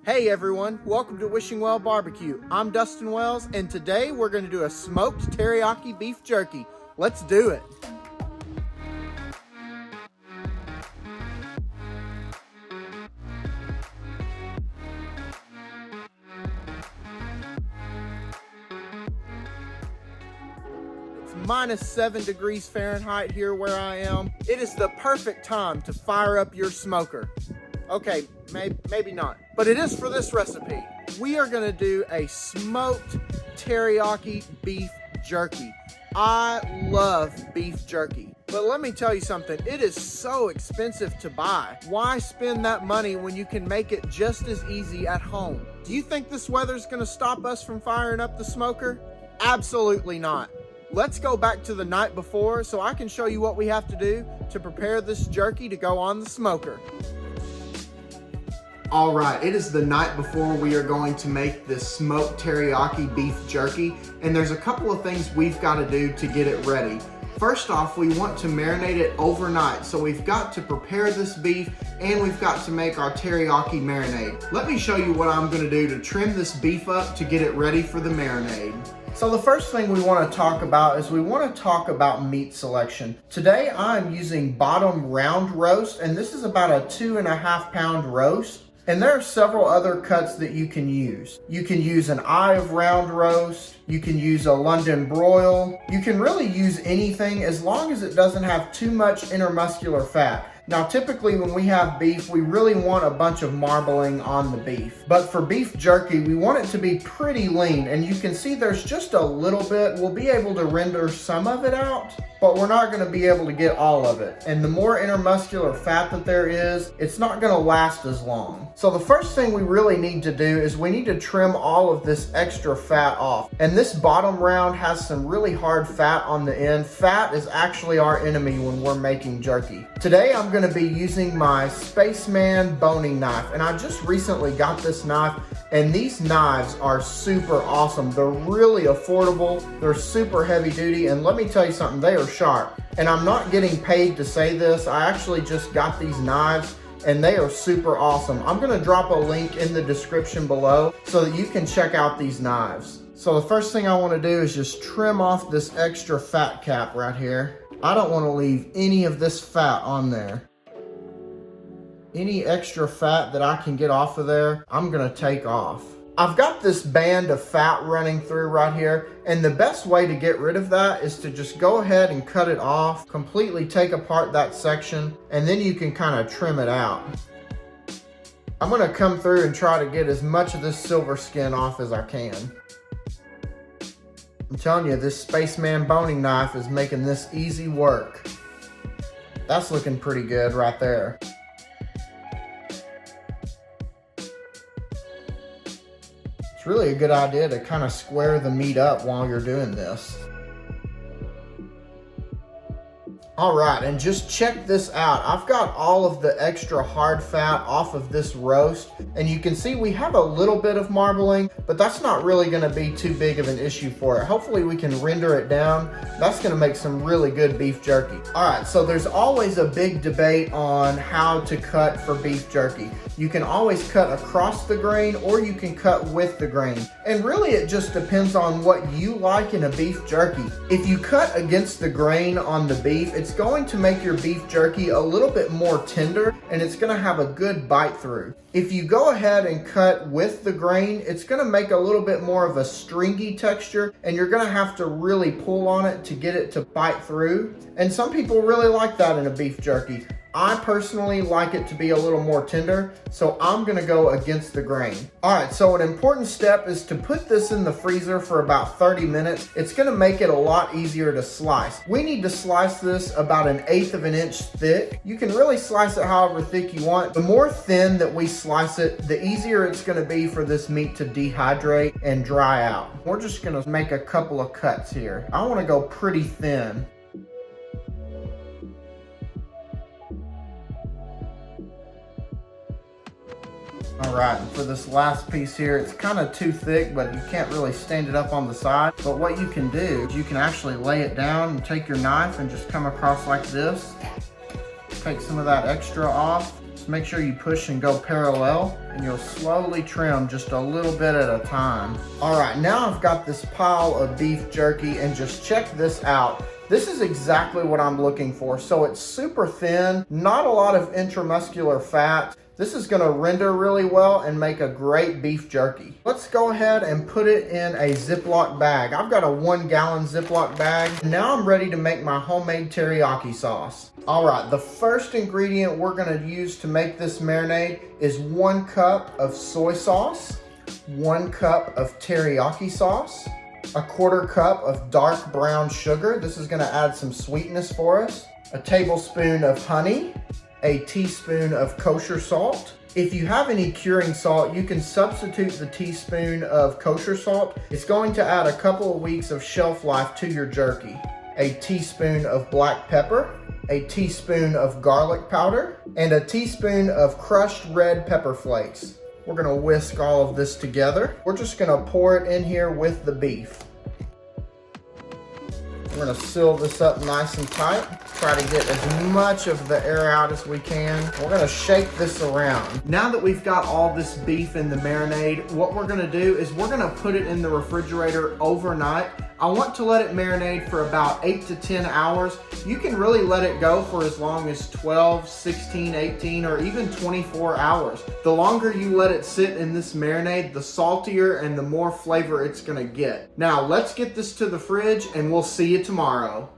Hey everyone, welcome to Wishing Well BBQ. I'm Dustin Wells, and today we're going to do a smoked teriyaki beef jerky. Let's do it. It's -7 degrees Fahrenheit here where I am. It is the perfect time to fire up your smoker. Okay, maybe not, but it is for this recipe. We are gonna do a smoked teriyaki beef jerky. I love beef jerky, but let me tell you something, it is so expensive to buy. Why spend that money when you can make it just as easy at home? Do you think this weather's gonna stop us from firing up the smoker? Absolutely not. Let's go back to the night before so I can show you what we have to do to prepare this jerky to go on the smoker. All right, it is the night before we are going to make this smoked teriyaki beef jerky, and there's a couple of things we've got to do to get it ready. First off, we want to marinate it overnight, so we've got to prepare this beef and we've got to make our teriyaki marinade. Let me show you what I'm going to do to trim this beef up to get it ready for the marinade. So the first thing we want to talk about is we want to talk about meat selection. Today I'm using bottom round roast, and this is about a 2.5 pound roast. And there are several other cuts that you can use. You can use an eye of round roast. You can use a London broil. You can really use anything as long as it doesn't have too much intermuscular fat. Now, typically when we have beef, we really want a bunch of marbling on the beef. But for beef jerky, we want it to be pretty lean. And you can see there's just a little bit. We'll be able to render some of it out, but we're not gonna be able to get all of it. And the more intermuscular fat that there is, it's not gonna last as long. So the first thing we really need to do is we need to trim all of this extra fat off. And this bottom round has some really hard fat on the end. Fat is actually our enemy when we're making jerky. Today I'm gonna be using my Spaceman boning knife, and I just recently got this knife, and these knives are super awesome. They're really affordable, they're super heavy duty, and let me tell you something, they are sharp. And I'm not getting paid to say this, I actually just got these knives and they are super awesome. I'm gonna drop a link in the description below so that you can check out these knives. So the first thing I wanna do is just trim off this extra fat cap right here. I don't wanna leave any of this fat on there. Any extra fat that I can get off of there, I'm gonna take off. I've got this band of fat running through right here, and the best way to get rid of that is to just go ahead and cut it off, completely take apart that section, and then you can kind of trim it out. I'm gonna come through and try to get as much of this silver skin off as I can. I'm telling you, this Spaceman boning knife is making this easy work. That's looking pretty good right there. It's really a good idea to kind of square the meat up while you're doing this. All right, and just check this out. I've got all of the extra hard fat off of this roast, and you can see we have a little bit of marbling, but that's not really gonna be too big of an issue for it. Hopefully we can render it down. That's gonna make some really good beef jerky. All right, so there's always a big debate on how to cut for beef jerky. You can always cut across the grain or you can cut with the grain. And really it just depends on what you like in a beef jerky. If you cut against the grain on the beef, it's going to make your beef jerky a little bit more tender and it's gonna have a good bite through. If you go ahead and cut with the grain, it's gonna make a little bit more of a stringy texture and you're gonna have to really pull on it to get it to bite through. And some people really like that in a beef jerky. I personally like it to be a little more tender, so I'm gonna go against the grain. All right, so an important step is to put this in the freezer for about 30 minutes. It's gonna make it a lot easier to slice. We need to slice this about 1/8 of an inch thick. You can really slice it however thick you want. The more thin that we slice it, the easier it's gonna be for this meat to dehydrate and dry out. We're just gonna make a couple of cuts here. I wanna go pretty thin. All right, and for this last piece here, it's kind of too thick, but you can't really stand it up on the side. But what you can do is you can actually lay it down and take your knife and just come across like this. Take some of that extra off. Just make sure you push and go parallel, and you'll slowly trim just a little bit at a time. All right, now I've got this pile of beef jerky, and just check this out. This is exactly what I'm looking for. So it's super thin, not a lot of intramuscular fat. This is gonna render really well and make a great beef jerky. Let's go ahead and put it in a Ziploc bag. I've got a 1 gallon Ziploc bag. Now I'm ready to make my homemade teriyaki sauce. All right, the first ingredient we're gonna use to make this marinade is 1 cup of soy sauce, 1 cup of teriyaki sauce, a 1/4 cup of dark brown sugar. This is gonna add some sweetness for us. A tablespoon of honey, a teaspoon of kosher salt. If you have any curing salt, you can substitute the teaspoon of kosher salt. It's going to add a couple of weeks of shelf life to your jerky. A teaspoon of black pepper, a teaspoon of garlic powder, and a teaspoon of crushed red pepper flakes. We're gonna whisk all of this together. We're just gonna pour it in here with the beef. We're gonna seal this up nice and tight. Try to get as much of the air out as we can. We're gonna shake this around. Now that we've got all this beef in the marinade, what we're gonna do is we're gonna put it in the refrigerator overnight. I want to let it marinate for about 8 to 10 hours. You can really let it go for as long as 12, 16, 18, or even 24 hours. The longer you let it sit in this marinade, the saltier and the more flavor it's gonna get. Now let's get this to the fridge and we'll see you tomorrow.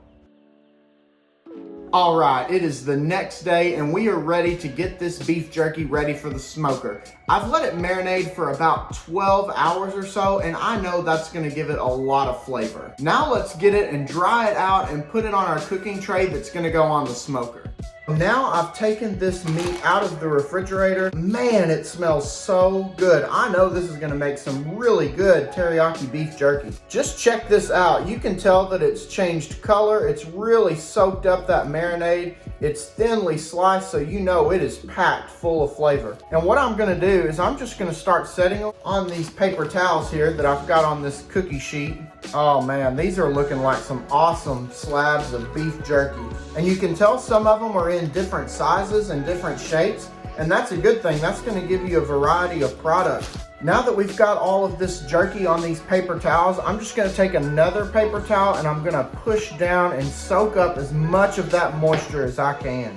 All right, it is the next day and we are ready to get this beef jerky ready for the smoker. I've let it marinate for about 12 hours or so, and I know that's gonna give it a lot of flavor. Now let's get it and dry it out and put it on our cooking tray that's gonna go on the smoker. Now I've taken this meat out of the refrigerator. Man, it smells so good. I know this is gonna make some really good teriyaki beef jerky. Just check this out. You can tell that it's changed color. It's really soaked up that marinade. It's thinly sliced, so you know it is packed full of flavor. And what I'm gonna do is I'm just gonna start setting them on these paper towels here that I've got on this cookie sheet. Oh man, these are looking like some awesome slabs of beef jerky. And you can tell some of them are in different sizes and different shapes, and that's a good thing. That's gonna give you a variety of products. Now that we've got all of this jerky on these paper towels, I'm just gonna take another paper towel and I'm gonna push down and soak up as much of that moisture as I can.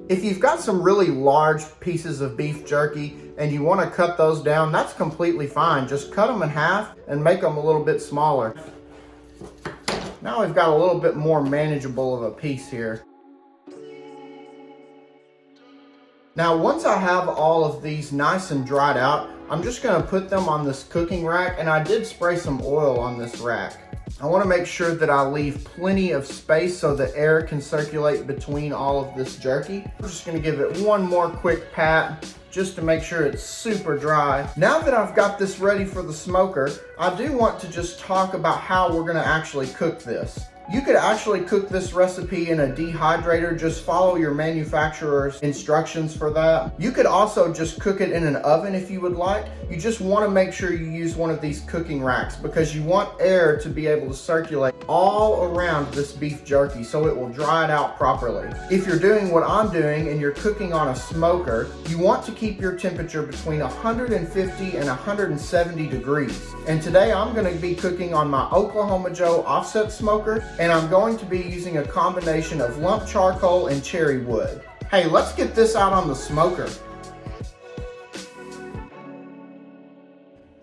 If you've got some really large pieces of beef jerky and you want to cut those down, that's completely fine. Just cut them in half and make them a little bit smaller. Now we've got a little bit more manageable of a piece here. Now once I have all of these nice and dried out, I'm just going to put them on this cooking rack, and I did spray some oil on this rack. I want to make sure that I leave plenty of space so the air can circulate between all of this jerky. I'm just going to give it one more quick pat just to make sure it's super dry. Now that I've got this ready for the smoker, I do want to just talk about how we're going to actually cook this. You could actually cook this recipe in a dehydrator. Just follow your manufacturer's instructions for that. You could also just cook it in an oven if you would like. You just want to make sure you use one of these cooking racks because you want air to be able to circulate all around this beef jerky so it will dry it out properly. If you're doing what I'm doing and you're cooking on a smoker, you want to keep your temperature between 150 and 170 degrees. And today I'm going to be cooking on my Oklahoma Joe offset smoker, and I'm going to be using a combination of lump charcoal and cherry wood. Hey, let's get this out on the smoker.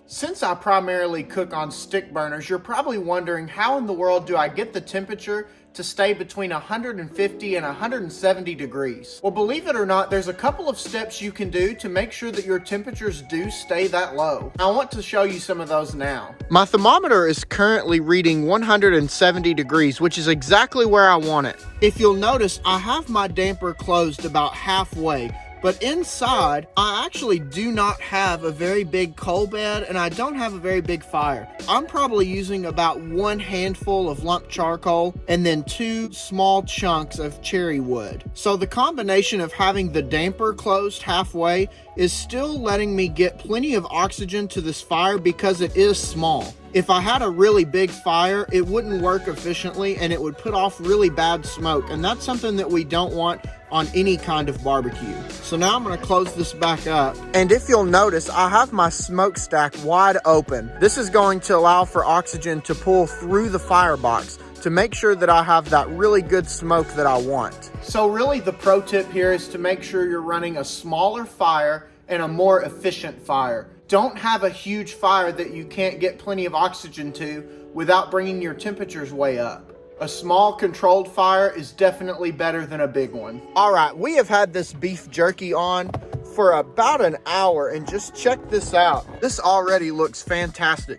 Since I primarily cook on stick burners, you're probably wondering how in the world do I get the temperature to stay between 150 and 170 degrees. Well, believe it or not, there's a couple of steps you can do to make sure that your temperatures do stay that low. I want to show you some of those now. My thermometer is currently reading 170 degrees, which is exactly where I want it. If you'll notice, I have my damper closed about halfway, but inside, I actually do not have a very big coal bed and I don't have a very big fire. I'm probably using about 1 handful of lump charcoal and then 2 small chunks of cherry wood. So the combination of having the damper closed halfway is still letting me get plenty of oxygen to this fire because it is small. If I had a really big fire, it wouldn't work efficiently and it would put off really bad smoke. And that's something that we don't want on any kind of barbecue. So now I'm gonna close this back up. And if you'll notice, I have my smokestack wide open. This is going to allow for oxygen to pull through the firebox to make sure that I have that really good smoke that I want. So really the pro tip here is to make sure you're running a smaller fire and a more efficient fire. Don't have a huge fire that you can't get plenty of oxygen to without bringing your temperatures way up. A small controlled fire is definitely better than a big one. All right, we have had this beef jerky on for about an hour, and just check this out. This already looks fantastic.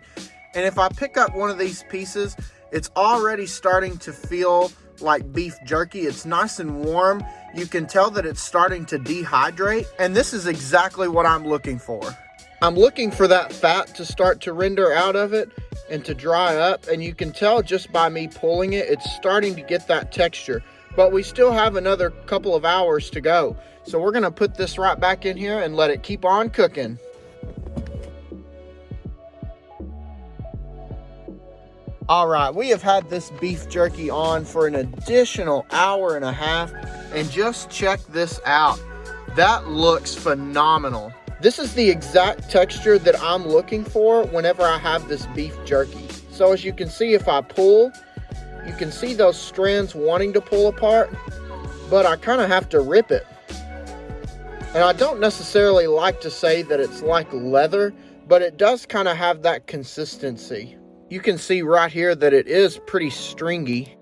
And if I pick up one of these pieces, it's already starting to feel like beef jerky. It's nice and warm. You can tell that it's starting to dehydrate, and this is exactly what I'm looking for. I'm looking for that fat to start to render out of it and to dry up, and you can tell just by me pulling it, it's starting to get that texture. But we still have another couple of hours to go. So we're gonna put this right back in here and let it keep on cooking. All right, we have had this beef jerky on for an additional hour and a half, and just check this out. That looks phenomenal. This is the exact texture that I'm looking for whenever I have this beef jerky. So as you can see, if I pull, you can see those strands wanting to pull apart, but I kind of have to rip it. And I don't necessarily like to say that it's like leather, but it does kind of have that consistency. You can see right here that it is pretty stringy,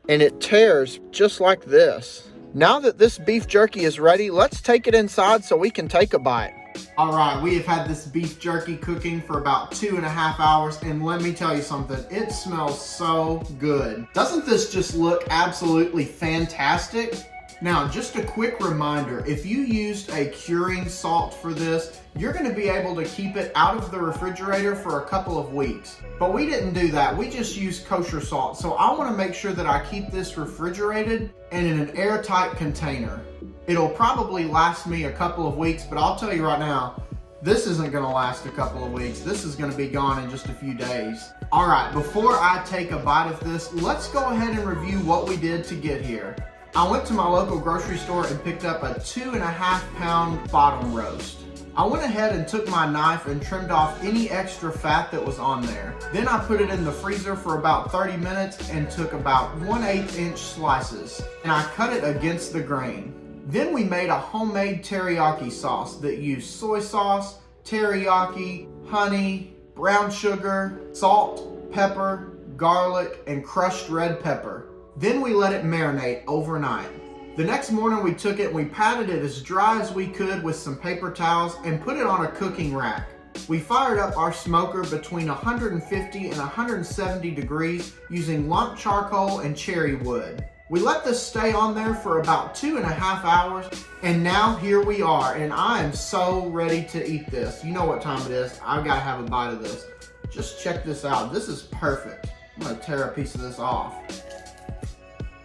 and it tears just like this. Now that this beef jerky is ready, let's take it inside so we can take a bite. All right, we have had this beef jerky cooking for about 2.5 hours, and let me tell you something, it smells so good. Doesn't this just look absolutely fantastic? Now, just a quick reminder, if you used a curing salt for this, you're gonna be able to keep it out of the refrigerator for a couple of weeks. But we didn't do that, we just used kosher salt. So I wanna make sure that I keep this refrigerated and in an airtight container. It'll probably last me a couple of weeks, but I'll tell you right now, this isn't gonna last a couple of weeks. This is gonna be gone in just a few days. All right, before I take a bite of this, let's go ahead and review what we did to get here. I went to my local grocery store and picked up a 2.5 pound bottom roast. I went ahead and took my knife and trimmed off any extra fat that was on there. Then I put it in the freezer for about 30 minutes and took about 1/8 inch slices, and I cut it against the grain. Then we made a homemade teriyaki sauce that used soy sauce, teriyaki, honey, brown sugar, salt, pepper, garlic, and crushed red pepper. Then we let it marinate overnight. The next morning we took it and we patted it as dry as we could with some paper towels and put it on a cooking rack. We fired up our smoker between 150 and 170 degrees using lump charcoal and cherry wood. We let this stay on there for about 2.5 hours, and now here we are, and I am so ready to eat this. You know what time it is. I've got to have a bite of this. Just check this out. This is perfect. I'm going to tear a piece of this off.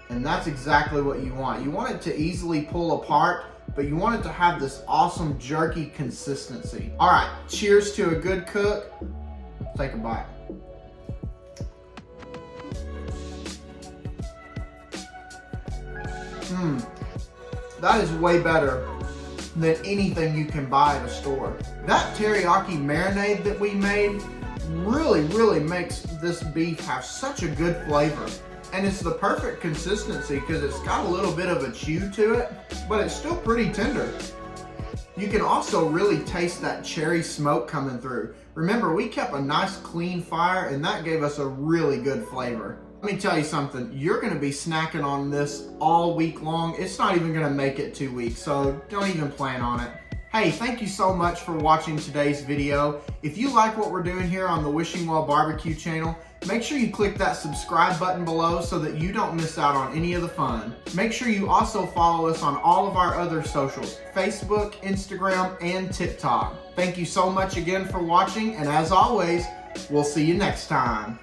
And that's exactly what you want. You want it to easily pull apart, but you want it to have this awesome jerky consistency. All right, cheers to a good cook. Let's take a bite. That is way better than anything you can buy at a store. That teriyaki marinade that we made really makes this beef have such a good flavor. And it's the perfect consistency because it's got a little bit of a chew to it, but it's still pretty tender. You can also really taste that cherry smoke coming through. Remember, we kept a nice clean fire and that gave us a really good flavor. Let me tell you something, you're gonna be snacking on this all week long. It's not even gonna make it 2 weeks, so don't even plan on it. Hey, thank you so much for watching today's video. If you like what we're doing here on the Wishing Well BBQ channel, make sure you click that subscribe button below so that you don't miss out on any of the fun. Make sure you also follow us on all of our other socials, Facebook, Instagram, and TikTok. Thank you so much again for watching, and as always, we'll see you next time.